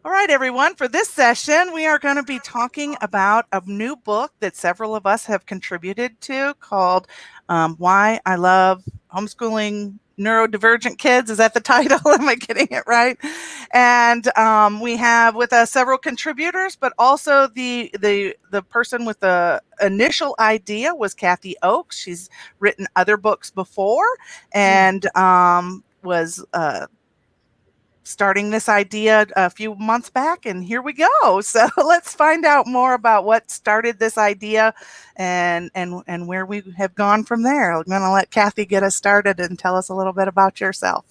All right, everyone. For this session, we are going to be talking about a new book that several of us have contributed to called Why I Love Homeschooling Neurodivergent Kids. Is that the title? Am I getting it right? And we have with us several contributors, but also the person with the initial idea was Kathy Oaks. She's written other books before and was starting this idea a few months back, and here we go. So let's find out more about what started this idea and where we have gone from there. I'm going to let Kathy get us started and tell us a little bit about yourself.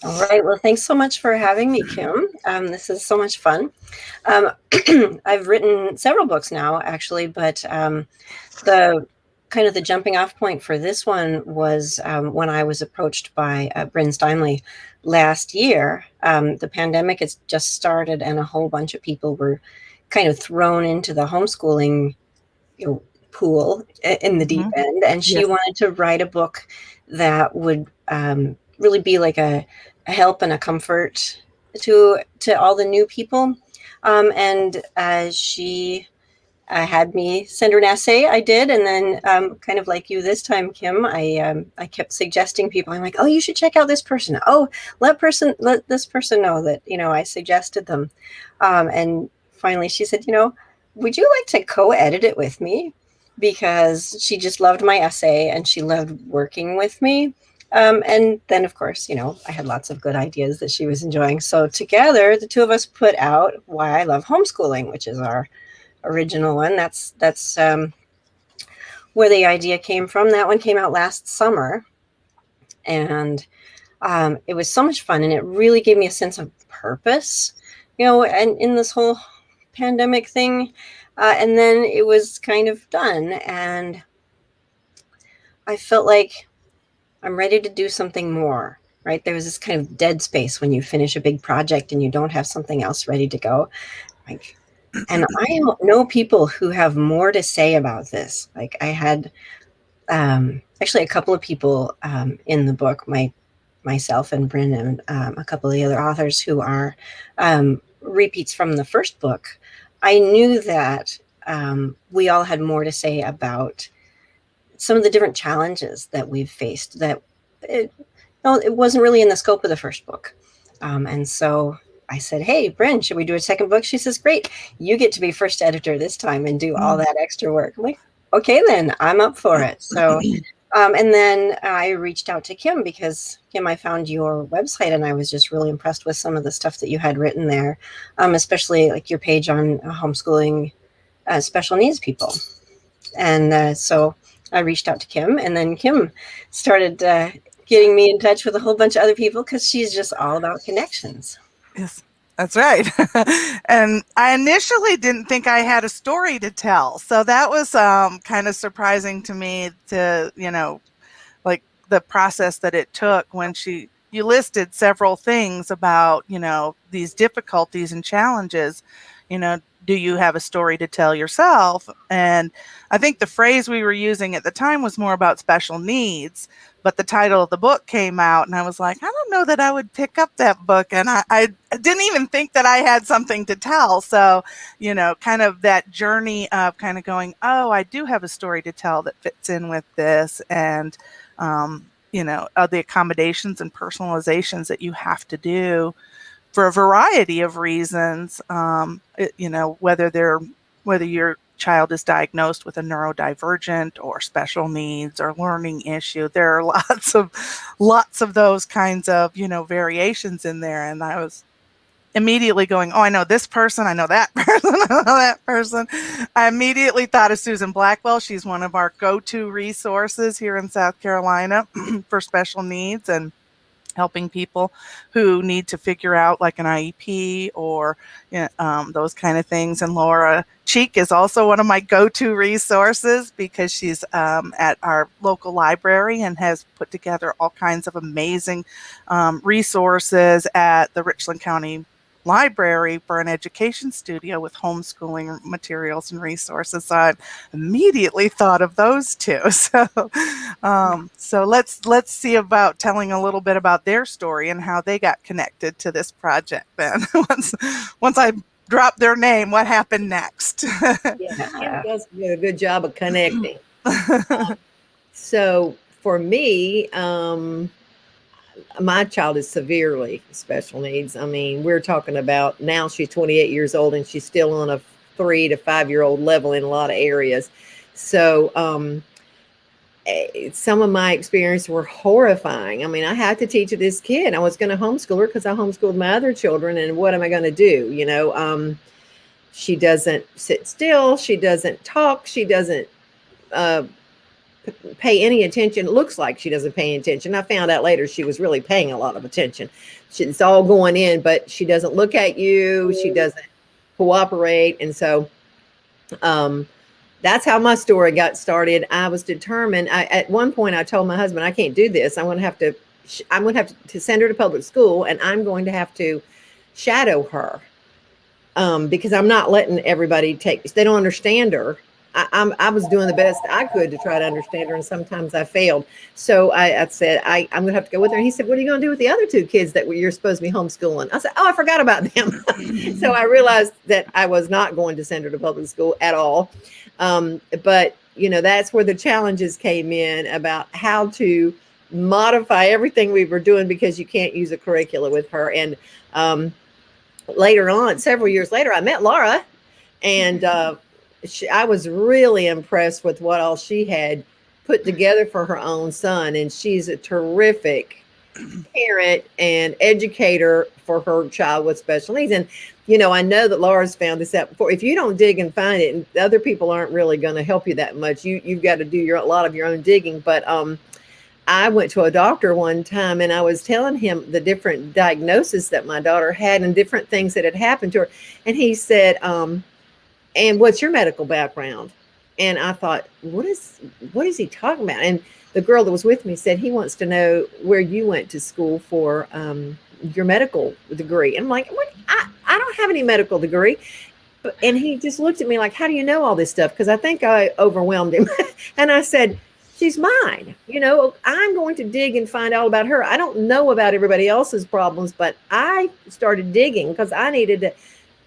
All right. Well, thanks so much for having me, Kim. This is so much fun. I've written several books now, actually, but the kind of the jumping off point for this one was when I was approached by Brynn Steimle last year. The pandemic has just started, and a whole bunch of people were kind of thrown into the homeschooling pool in the deep end, and she wanted to write a book that would really be like a help and a comfort to all the new people. And she had me send her an essay. I did, and then kind of like you this time, Kim, I kept suggesting people. I'm like, oh, you should check out this person. Oh, let this person know that I suggested them. And finally, she said, would you like to co-edit it with me? Because she just loved my essay and she loved working with me. And then, of course, I had lots of good ideas that she was enjoying. So together, the two of us put out Why I Love Homeschooling, which is our original one. That's where the idea came from. That one came out last summer. And it was so much fun. And it really gave me a sense of purpose, and in this whole pandemic thing. And then it was kind of done. And I felt like I'm ready to do something more, right? There was this kind of dead space when you finish a big project and you don't have something else ready to go. Like, and I know people who have more to say about this. Like I had actually a couple of people in the book, myself and Brynn and a couple of the other authors who are repeats from the first book. I knew that we all had more to say about some of the different challenges that we've faced that it wasn't really in the scope of the first book. And so I said, hey, Brynn, should we do a second book? She says, great. You get to be first editor this time and do all that extra work. I'm like, okay, then I'm up for it. So, and then I reached out to Kim because, Kim, I found your website and I was just really impressed with some of the stuff that you had written there, especially like your page on homeschooling special needs people. And so I reached out to Kim, and then Kim started getting me in touch with a whole bunch of other people because she's just all about connections. Yes, that's right. And I initially didn't think I had a story to tell. So that was kind of surprising to me to, like the process that it took when you listed several things about, these difficulties and challenges, do you have a story to tell yourself? And I think the phrase we were using at the time was more about special needs, but the title of the book came out and I was like, I don't know that I would pick up that book. And I didn't even think that I had something to tell. So, kind of that journey of kind of going, oh, I do have a story to tell that fits in with this. And, the accommodations and personalizations that you have to do for a variety of reasons, whether your child is diagnosed with a neurodivergent or special needs or learning issue. There are lots of those kinds of, variations in there. And I was immediately going, oh, I know this person, I know that person, I know that person. I immediately thought of Susan Blackwell. She's one of our go-to resources here in South Carolina for special needs and helping people who need to figure out like an IEP or those kind of things. And Laura Cheek is also one of my go-to resources because she's at our local library and has put together all kinds of amazing resources at the Richland County library for an education studio with homeschooling materials and resources. So I immediately thought of those two. So let's see about telling a little bit about their story and how they got connected to this project. Then once I drop their name, what happened next? Yeah, Kim does do a good job of connecting. So for me, my child is severely special needs. I mean, we're talking about now she's 28 years old and she's still on a 3 to 5 year old level in a lot of areas. So some of my experience were horrifying. I mean, I had to teach this kid. I was going to homeschool her because I homeschooled my other children. And what am I going to do? You know, she doesn't sit still. She doesn't talk. She doesn't pay any attention. It looks like she doesn't pay attention. I found out later she was really paying a lot of attention. It's all going in, but she doesn't look at you. She doesn't cooperate. And so that's how my story got started. I was determined. At one point I told my husband, I can't do this. I'm going to have to send her to public school, and I'm going to have to shadow her because I'm not letting everybody they don't understand her. I was doing the best I could to try to understand her, and sometimes I failed. So I said, I'm going to have to go with her. And he said, what are you going to do with the other 2 kids that you're supposed to be homeschooling? I said, oh, I forgot about them. So I realized that I was not going to send her to public school at all. But, you know, that's where the challenges came in about how to modify everything we were doing because you can't use a curricula with her. And later on, several years later, I met Laura, and I was really impressed with what all she had put together for her own son. And she's a terrific parent and educator for her child with special needs. And, you know, I know that Laura's found this out before. If you don't dig and find it, and other people aren't really going to help you that much, you've got to do a lot of your own digging. But I went to a doctor one time and I was telling him the different diagnoses that my daughter had and different things that had happened to her. And he said, and what's your medical background? And I thought, what is he talking about? And the girl that was with me said, he wants to know where you went to school for your medical degree. And I'm like, what? I don't have any medical degree. And he just looked at me like, how do you know all this stuff? Because I think I overwhelmed him. And I said, she's mine. You know, I'm going to dig and find out about her. I don't know about everybody else's problems, but I started digging because I needed to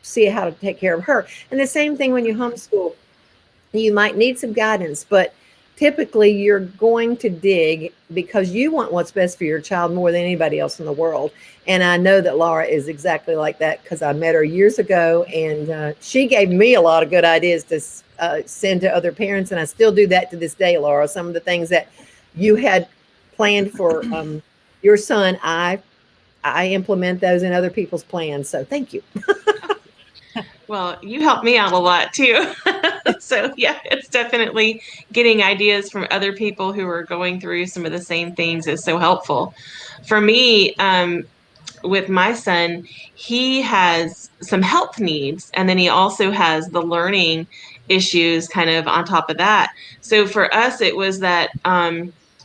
see how to take care of her. And the same thing when you homeschool, you might need some guidance, but typically you're going to dig because you want what's best for your child more than anybody else in the world. And I know that Laura is exactly like that because I met her years ago, and she gave me a lot of good ideas to send to other parents. And I still do that to this day, Laura. Some of the things that you had planned for your son, I implement those in other people's plans. So thank you. Well, you helped me out a lot too. So yeah, it's definitely getting ideas from other people who are going through some of the same things is so helpful. For me, with my son, he has some health needs, and then he also has the learning issues kind of on top of that. So for us, it was that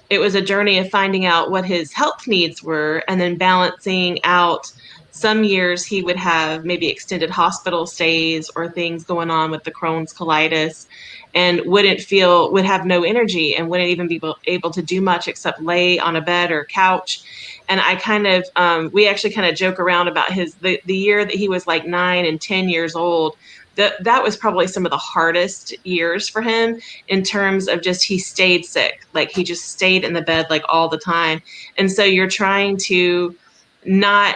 it was a journey of finding out what his health needs were and then balancing out. Some years he would have maybe extended hospital stays or things going on with the Crohn's colitis, and would have no energy and wouldn't even be able to do much except lay on a bed or couch. And I kind of, we actually kind of joke around about the year that he was like 9 and 10 years old. That was probably some of the hardest years for him in terms of just he stayed sick. Like he just stayed in the bed like all the time. And so you're trying to not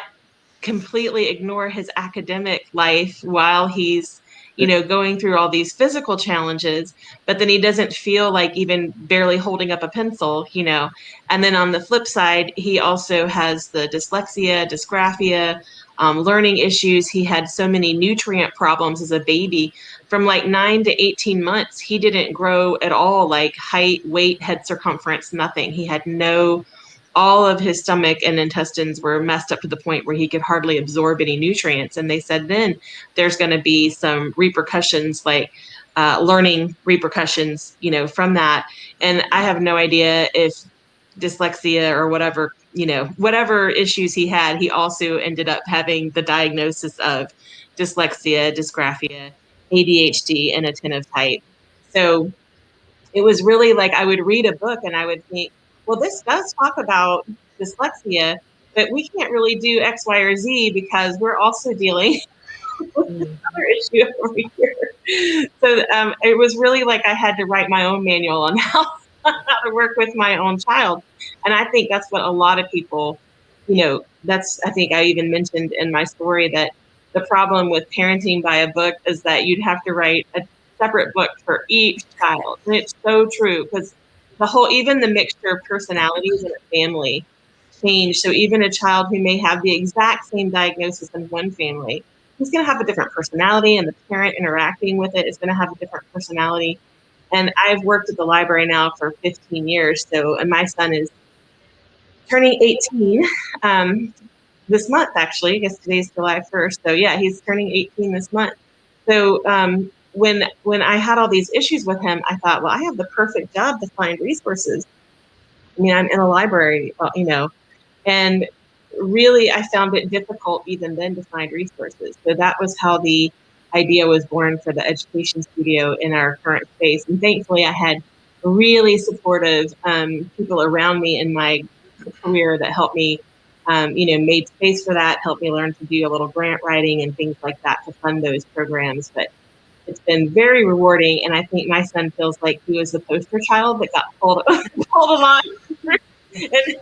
completely ignore his academic life while he's, you know, going through all these physical challenges, but then he doesn't feel like even barely holding up a pencil, you know. And then on the flip side, he also has the dyslexia, dysgraphia, learning issues. He had so many nutrient problems as a baby. From like 9 to 18 months, he didn't grow at all, like height, weight, head circumference, nothing. He had all of his stomach and intestines were messed up to the point where he could hardly absorb any nutrients. And they said then there's going to be some repercussions, like learning repercussions, you know, from that. And I have no idea if dyslexia or whatever whatever issues he had, he also ended up having the diagnosis of dyslexia, dysgraphia, ADHD, and attentive type. So it was really like I would read a book and I would think, well, this does talk about dyslexia, but we can't really do X, Y, or Z because we're also dealing with this other issue over here. So it was really like I had to write my own manual on how to work with my own child. And I think that's what a lot of people, I think I even mentioned in my story that the problem with parenting by a book is that you'd have to write a separate book for each child. And it's so true because even the mixture of personalities in a family change. So even a child who may have the exact same diagnosis in one family, he's going to have a different personality, and the parent interacting with it is going to have a different personality. And I've worked at the library now for 15 years. And my son is turning 18 this month, actually. I guess today's July 1st. So yeah, he's turning 18 this month. So when I had all these issues with him, I thought, well, I have the perfect job to find resources. I mean, I'm in a library, and really I found it difficult even then to find resources. So that was how the idea was born for the education studio in our current space. And thankfully I had really supportive people around me in my career that helped me, made space for that, helped me learn to do a little grant writing and things like that to fund those programs. But it's been very rewarding. And I think my son feels like he was the poster child that got pulled along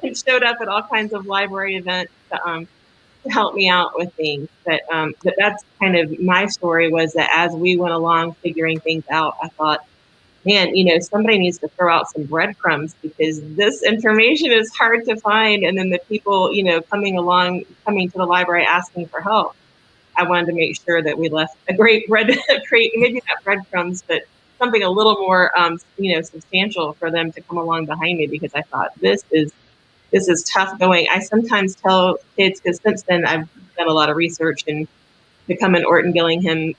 and showed up at all kinds of library events to help me out with things. But that's kind of my story, was that as we went along figuring things out, I thought, man, somebody needs to throw out some breadcrumbs because this information is hard to find. And then the people, coming to the library asking for help, I wanted to make sure that we left a great maybe not breadcrumbs, but something a little more, substantial for them to come along behind me, because I thought this is tough going. I sometimes tell kids, because since then I've done a lot of research and become an Orton Gillingham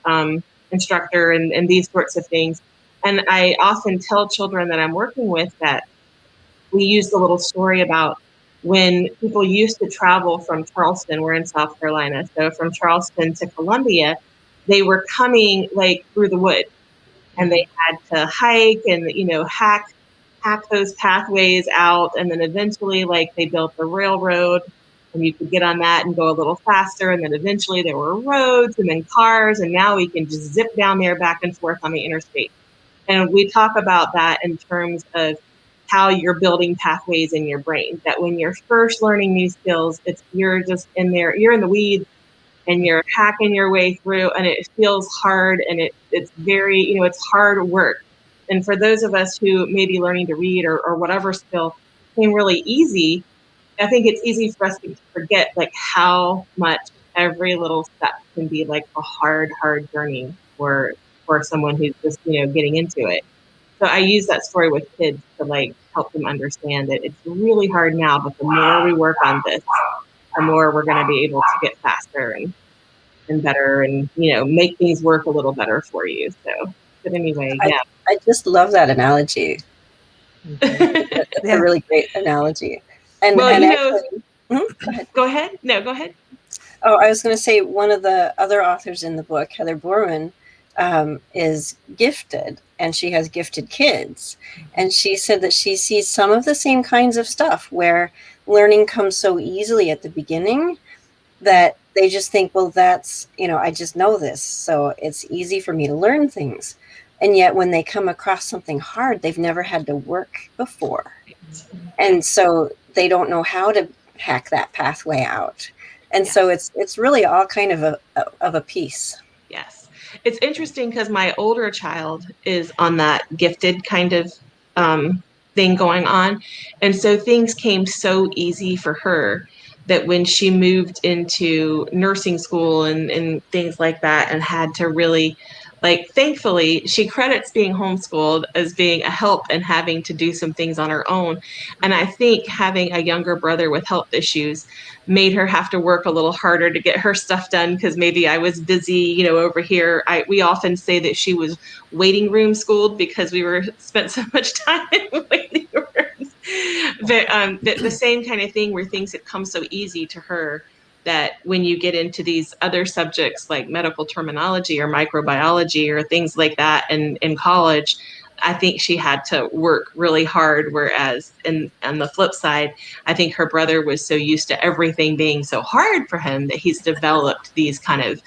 instructor and these sorts of things. And I often tell children that I'm working with that we use the little story about when people used to travel from Charleston, we're in South Carolina, so from Charleston to Columbia, they were coming like through the woods, and they had to hike and, hack those pathways out. And then eventually, like, they built the railroad and you could get on that and go a little faster. And then eventually there were roads and then cars. And now we can just zip down there back and forth on the interstate. And we talk about that in terms of how you're building pathways in your brain, that when you're first learning new skills, you're just in there, you're in the weeds and you're hacking your way through, and it feels hard, and it's very, it's hard work. And for those of us who may be learning to read or whatever skill came really easy, I think it's easy for us to forget like how much every little step can be like a hard journey for someone who's just, getting into it. So I use that story with kids to like help them understand that it's really hard now, but the more we work on this, the more we're going to be able to get faster and better and, make things work a little better for you. So, but anyway, yeah. I just love that analogy. That's a really great analogy. And, well, actually, go ahead. No, go ahead. Oh, I was going to say one of the other authors in the book, Heather Borman, is gifted, and she has gifted kids. And she said that she sees some of the same kinds of stuff where learning comes so easily at the beginning that they just think, well, that's, I just know this, so it's easy for me to learn things. And yet when they come across something hard, they've never had to work before. And so they don't know how to hack that pathway out. And so it's really all kind of a piece. Yes. It's interesting because my older child is on that gifted kind of thing going on. And so things came so easy for her that when she moved into nursing school and things like that and had to really, like, thankfully, she credits being homeschooled as being a help and having to do some things on her own. And I think having a younger brother with health issues made her have to work a little harder to get her stuff done because maybe I was busy, over here. We often say that she was waiting room schooled because we spent so much time in waiting rooms. The same kind of thing where things had come so easy to her that when you get into these other subjects like medical terminology or microbiology or things like that in college, I think she had to work really hard. Whereas on the flip side, I think her brother was so used to everything being so hard for him that he's developed these kind of,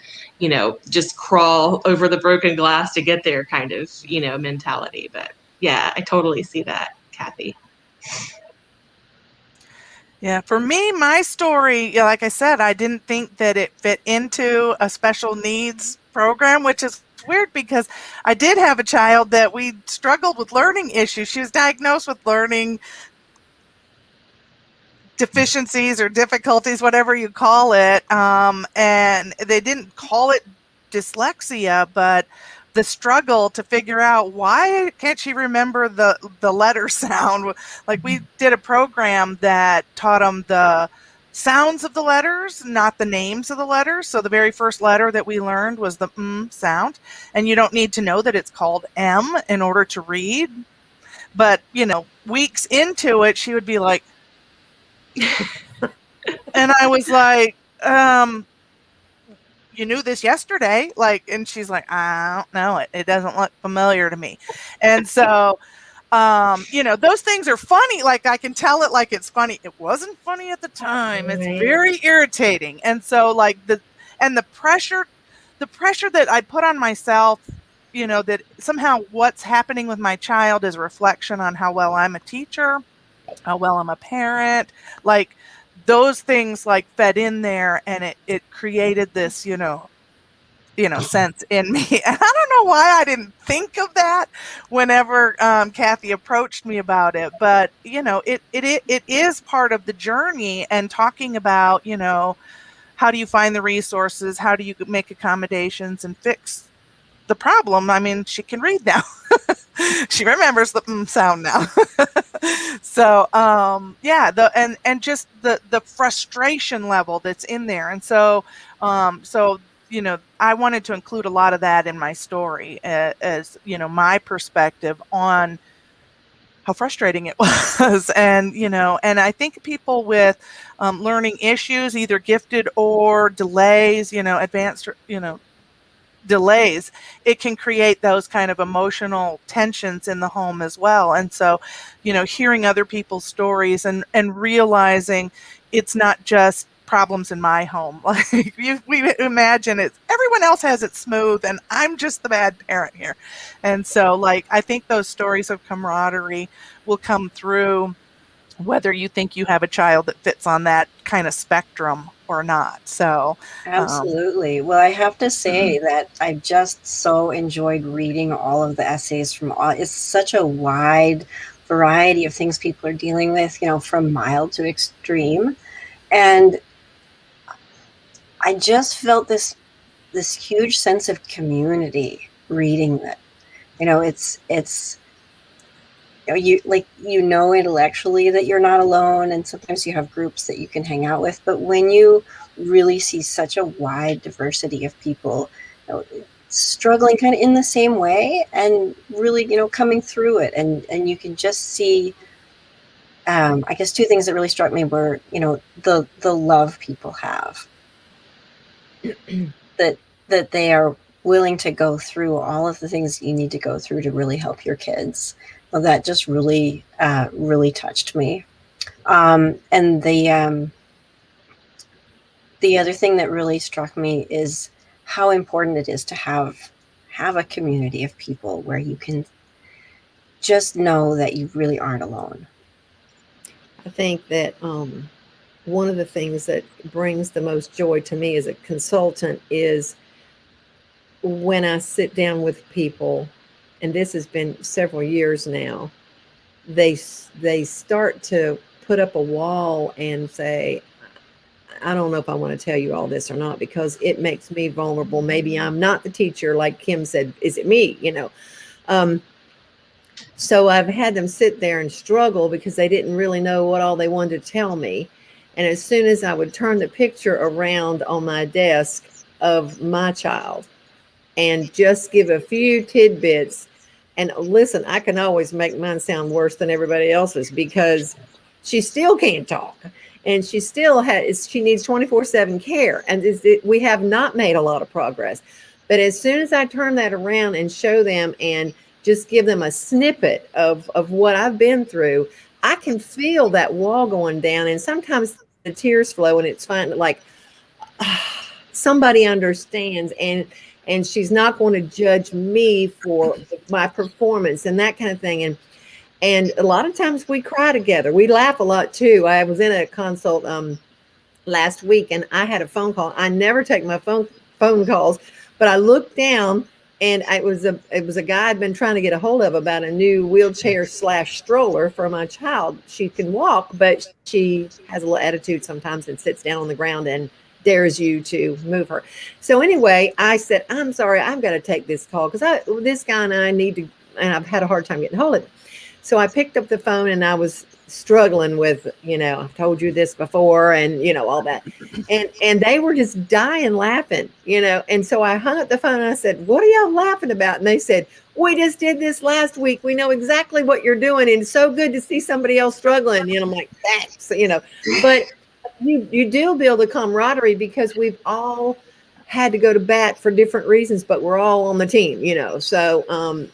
just crawl over the broken glass to get there kind of, mentality. But yeah, I totally see that, Kathy. Yeah, for me, my story, like I said, I didn't think that it fit into a special needs program, which is weird because I did have a child that we struggled with learning issues. She was diagnosed with learning deficiencies or difficulties, whatever you call it. And they didn't call it dyslexia, but the struggle to figure out why can't she remember the letter sound. Like we did a program that taught them the sounds of the letters, not the names of the letters. So the very first letter that we learned was the sound, and you don't need to know that it's called M in order to read. But weeks into it, she would be like, and I was like, you knew this yesterday, and she's like, I don't know it. It doesn't look familiar to me. And so, those things are funny. Like I can tell it like it's funny. It wasn't funny at the time. It's very irritating. And so the pressure that I put on myself, that somehow what's happening with my child is a reflection on how well I'm a teacher, how well I'm a parent, those things fed in there, and it created this, sense in me. And I don't know why I didn't think of that whenever Kathy approached me about it, but it is part of the journey, and talking about, how do you find the resources? How do you make accommodations and fix the problem? I mean, she can read now. She remembers the sound now. So, and just the frustration level that's in there. And so, I wanted to include a lot of that in my story as, my perspective on how frustrating it was. And, and I think people with learning issues, either gifted or delays, advanced, delays, it can create those kind of emotional tensions in the home as well. And so, hearing other people's stories and realizing it's not just problems in my home. We imagine everyone else has it smooth and I'm just the bad parent here. And so I think those stories of camaraderie will come through whether you think you have a child that fits on that kind of spectrum or not. So absolutely. Well, I have to say that I just so enjoyed reading all of the essays it's such a wide variety of things people are dealing with, from mild to extreme. And I just felt this huge sense of community reading that. It's intellectually that you're not alone, and sometimes you have groups that you can hang out with, but when you really see such a wide diversity of people struggling kind of in the same way and really coming through it, and you can just see I guess two things that really struck me were the love people have, that they are willing to go through all of the things you need to go through to really help your kids. Well, that just really, really touched me. And the other thing that really struck me is how important it is to have a community of people where you can just know that you really aren't alone. I think that one of the things that brings the most joy to me as a consultant is when I sit down with people, and this has been several years now, they start to put up a wall and say, I don't know if I want to tell you all this or not, because it makes me vulnerable. Maybe I'm not the teacher, like Kim said, is it me? So I've had them sit there and struggle because they didn't really know what all they wanted to tell me. And as soon as I would turn the picture around on my desk of my child and just give a few tidbits, and listen, I can always make mine sound worse than everybody else's, because she still can't talk. And she still she needs 24/7 care. And we have not made a lot of progress. But as soon as I turn that around and show them and just give them a snippet of what I've been through, I can feel that wall going down. And sometimes the tears flow, and it's fine. Like, somebody understands, and she's not going to judge me for my performance and that kind of thing. And a lot of times we cry together. We laugh a lot too. I was in a consult last week, and I had a phone call. I never take my phone calls, but I looked down, and it was a guy I'd been trying to get a hold of about a new wheelchair / stroller for my child. She can walk, but she has a little attitude sometimes and sits down on the ground and dares you to move her. So anyway, I said, I'm sorry, I've got to take this call because this guy and I need to, and I've had a hard time getting hold of him. So I picked up the phone, and I was struggling with, I've told you this before, and all that. And they were just dying laughing, And so I hung up the phone and I said, "What are y'all laughing about?" And they said, "We just did this last week. We know exactly what you're doing. And it's so good to see somebody else struggling." I'm like, thanks, But you do build a camaraderie because we've all had to go to bat for different reasons, but we're all on the team, So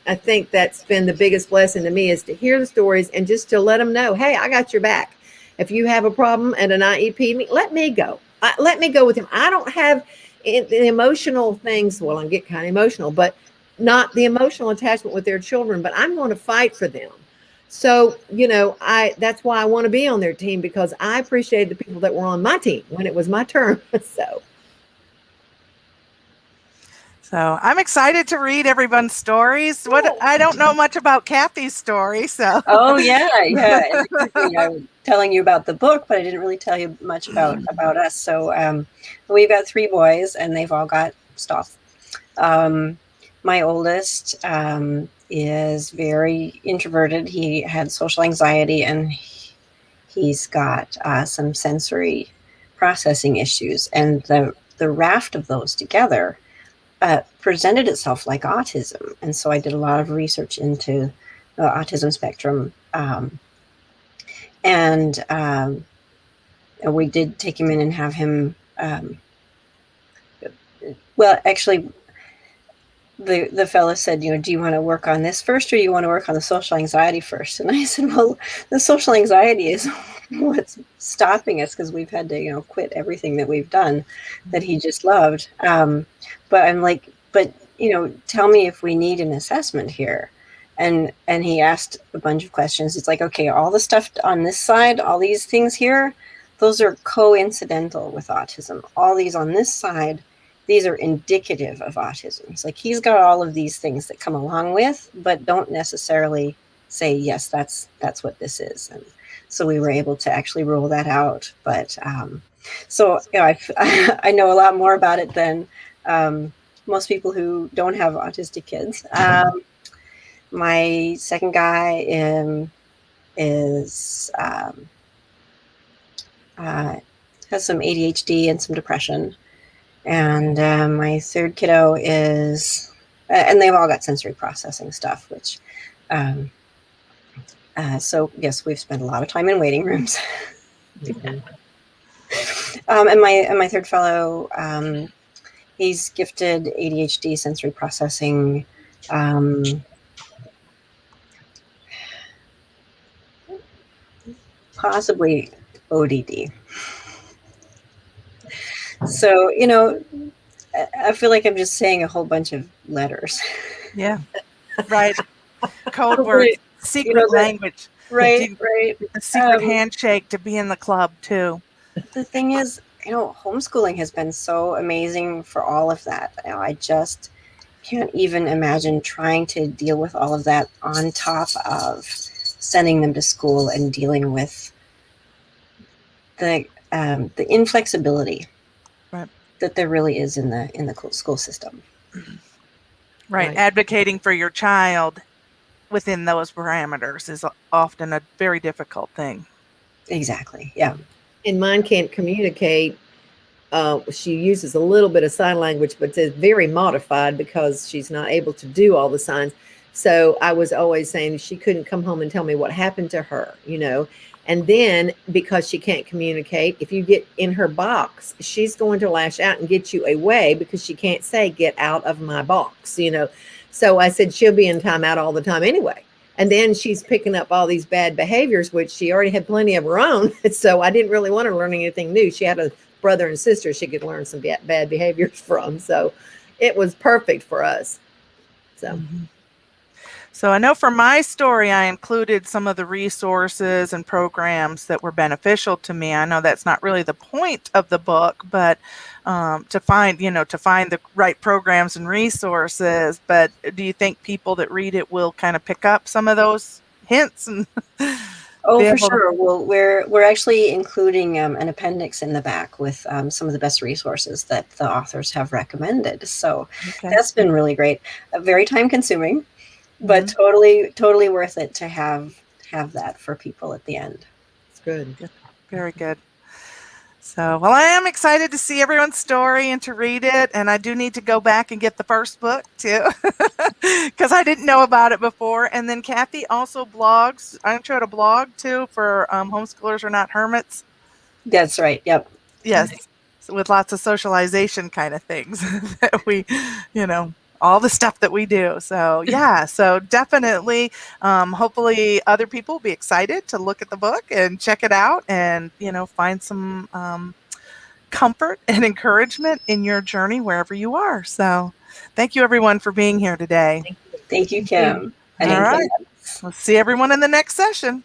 I think that's been the biggest blessing to me, is to hear the stories and just to let them know, hey, I got your back. If you have a problem at an IEP, let me go. Let me go with him. I don't have the emotional things. Well, I get kind of emotional, but not the emotional attachment with their children, but I'm going to fight for them. So, that's why I want to be on their team, because I appreciate the people that were on my team when it was my turn. So I'm excited to read everyone's stories. I don't know much about Kathy's story, so. Oh yeah. I was telling you about the book, but I didn't really tell you much about us. So we've got 3 boys, and they've all got stuff. My oldest is very introverted. He had social anxiety, and he's got some sensory processing issues, and the raft of those together presented itself like autism. And so I did a lot of research into the autism spectrum. And we did take him in and have him, well, actually, the fellow said, do you want to work on this first, or you want to work on the social anxiety first? And I said, well, the social anxiety is what's stopping us, because we've had to, quit everything that we've done that he just loved. But I'm like, tell me if we need an assessment here. And he asked a bunch of questions. It's like, okay, all the stuff on this side, all these things here, those are coincidental with autism. All these on this side, these are indicative of autism. It's like he's got all of these things that come along with, but don't necessarily say, yes, that's what this is. And so we were able to actually rule that out. But so I know a lot more about it than most people who don't have autistic kids. My second guy has some ADHD and some depression. And my third kiddo is, and they've all got sensory processing stuff, which, so yes, we've spent a lot of time in waiting rooms. And my third fellow, he's gifted ADHD, sensory processing, possibly ODD. So, I feel like I'm just saying a whole bunch of letters. Yeah, right. Code words, secret language. Right. A secret handshake to be in the club too. The thing is, homeschooling has been so amazing for all of that. I just can't even imagine trying to deal with all of that on top of sending them to school and dealing with the inflexibility that there really is in the school system. Right. Advocating for your child within those parameters is often a very difficult thing. Exactly. Yeah. And mine can't communicate. She uses a little bit of sign language, but it's very modified because she's not able to do all the signs. So I was always saying she couldn't come home and tell me what happened to her, And then because she can't communicate, if you get in her box, she's going to lash out and get you away because she can't say, get out of my box, you know? So I said, she'll be in timeout all the time anyway. And then she's picking up all these bad behaviors, which she already had plenty of her own. So I didn't really want her learning anything new. She had a brother and sister she could learn some bad behaviors from. So it was perfect for us. So. Mm-hmm. So I know for my story, I included some of the resources and programs that were beneficial to me. I know that's not really the point of the book, but to find the right programs and resources. But do you think people that read it will kind of pick up some of those hints? And oh, for sure. Well, we're actually including an appendix in the back with some of the best resources that the authors have recommended. So that's been really great. Very time consuming, but totally worth it to have that for people at the end. It's good. Very good. So, well, I am excited to see everyone's story and to read it. And I do need to go back and get the first book too, because I didn't know about it before. And then Kathy also blogs. I'm sure a blog too for Homeschoolers Are Not Hermits. That's right. Yep. Yes. So with lots of socialization kind of things that we, all the stuff that we do. So yeah, so definitely, hopefully other people will be excited to look at the book and check it out and, find some comfort and encouragement in your journey wherever you are. So thank you everyone for being here today. Thank you, Kim. All right. We'll see everyone in the next session.